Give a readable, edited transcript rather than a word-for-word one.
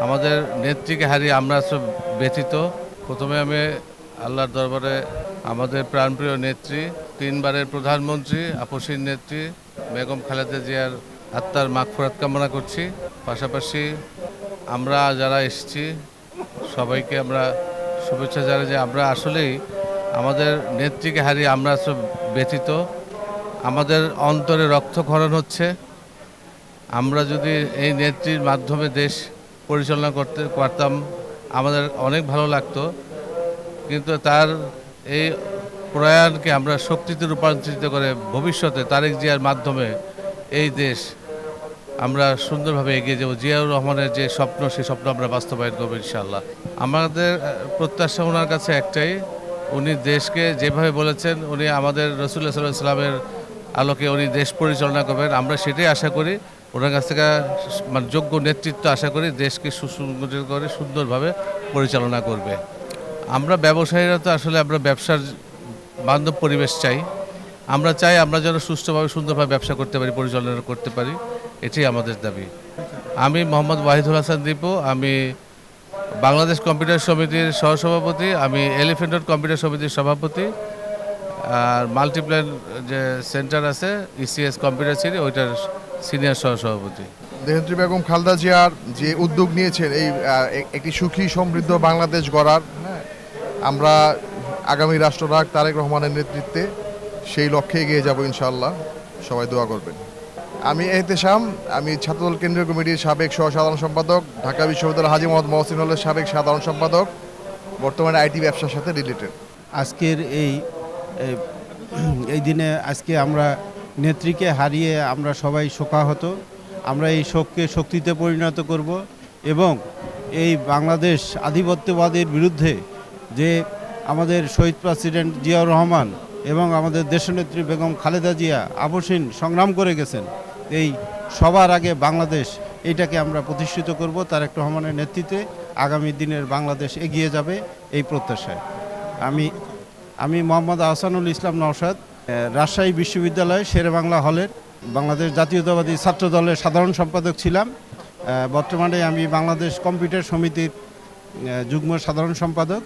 আমাদের নেত্রীকে হারিয়ে আমরা সব ব্যথিত। প্রথমে আমি আল্লাহর দরবারে আমাদের প্রাণপ্রিয় নেত্রী, তিনবারের প্রধানমন্ত্রী, আপসীর নেত্রী বেগম খালেদা জিয়ার আত্মার মাগফিরাত কামনা করছি। পাশাপাশি আমরা যারা এসেছি সবাইকে আমরা শুভেচ্ছা জানাই যে আমরা আসলেই আমাদের নেত্রীকে হারিয়ে আমরা সব ব্যথিত। আমাদের অন্তরে রক্তক্ষরণ হচ্ছে। আমরা যদি এই নেত্রীর মাধ্যমে দেশ পরিচালনা করতে পারতাম আমাদের অনেক ভালো লাগতো, কিন্তু তার এই প্রয়াণকে আমরা শক্তিতে রূপান্তরিত করে ভবিষ্যতে তারেক জিয়ার মাধ্যমে এই দেশ আমরা সুন্দরভাবে এগিয়ে যাব। জিয়াউর রহমানের যে স্বপ্ন, সেই স্বপ্ন আমরা বাস্তবায়ন করবো ইনশাআল্লাহ। আমাদের প্রত্যাশা ওনার কাছে একটাই, উনি দেশকে যেভাবে বলেছেন উনি আমাদের রাসূলুল্লাহ সাল্লাল্লাহু আলাইহি ওয়াসাল্লামের আলোকে উনি দেশ পরিচালনা করবেন। আমরা সেটাই আশা করি ওনার কাছ থেকে, মানে যোগ্য নেতৃত্ব আশা করি দেশকে সুসংগঠিত করে সুন্দরভাবে পরিচালনা করবে। আমরা ব্যবসায়ীরা তো আসলে আমরা ব্যবসার বান্ধব পরিবেশ চাই। আমরা চাই আমরা যেন সুষ্ঠুভাবে সুন্দরভাবে ব্যবসা করতে পারি, পরিচালনা করতে পারি, এটাই আমাদের দাবি। আমি মোহাম্মদ ওয়াহিদুল হাসান দীপু, আমি বাংলাদেশ কম্পিউটার সমিতির সহসভাপতি, আমি এলিফ্যান্ট রোড কম্পিউটার সমিতির সভাপতি, আর মাল্টিপ্ল্যান যে সেন্টার আছে ইসিএস কম্পিউটার সিটি, ওইটার সিনিয়র সহসভাপতি। দেশনেত্রী বেগম খালেদা জিয়ার যে উদ্যোগ নিয়েছেন এই একটি সুখী সমৃদ্ধ বাংলাদেশ গড়ার, আমরা আগামী রাষ্ট্রনায়ক তারেক রহমানের নেতৃত্বে সেই লক্ষ্যে এগিয়ে যাব ইনশাআল্লাহ। সবাই দোয়া করবেন। আমি এহতেশাম, আমি ছাত্রদল কেন্দ্রীয় কমিটির সাবেক সহসাধারণ সম্পাদক, ঢাকা বিশ্ববিদ্যালয় হাজী মোহাম্মদ মহসিন হলের সাবেক সাধারণ সম্পাদক, বর্তমানে আইটি ব্যবসার সাথে রিলেটেড। আজকের এই দিনে আজকে আমরা নেত্রীকে হারিয়ে আমরা সবাই শোকাহত। আমরা এই শোককে শক্তিতে পরিণত করব এবং এই বাংলাদেশ আধিপত্যবাদের বিরুদ্ধে যে আমাদের শহীদ প্রেসিডেন্ট জিয়াউর রহমান এবং আমাদের দেশনেত্রী বেগম খালেদা জিয়া আপসীন সংগ্রাম করে গেছেন, এই সবার আগে বাংলাদেশ এইটাকে আমরা প্রতিষ্ঠিত করব। তারেক রহমানের নেতৃত্বে আগামী দিনের বাংলাদেশ এগিয়ে যাবে এই প্রত্যাশায়। আমি মোহাম্মদ আহসানুল ইসলাম নওশাদ, রাজশাহী বিশ্ববিদ্যালয় শেরেবাংলা হলের বাংলাদেশ জাতীয়তাবাদী ছাত্র দলের সাধারণ সম্পাদক ছিলাম। বর্তমানে আমি বাংলাদেশ কম্পিউটার সমিতির যুগ্ম সাধারণ সম্পাদক।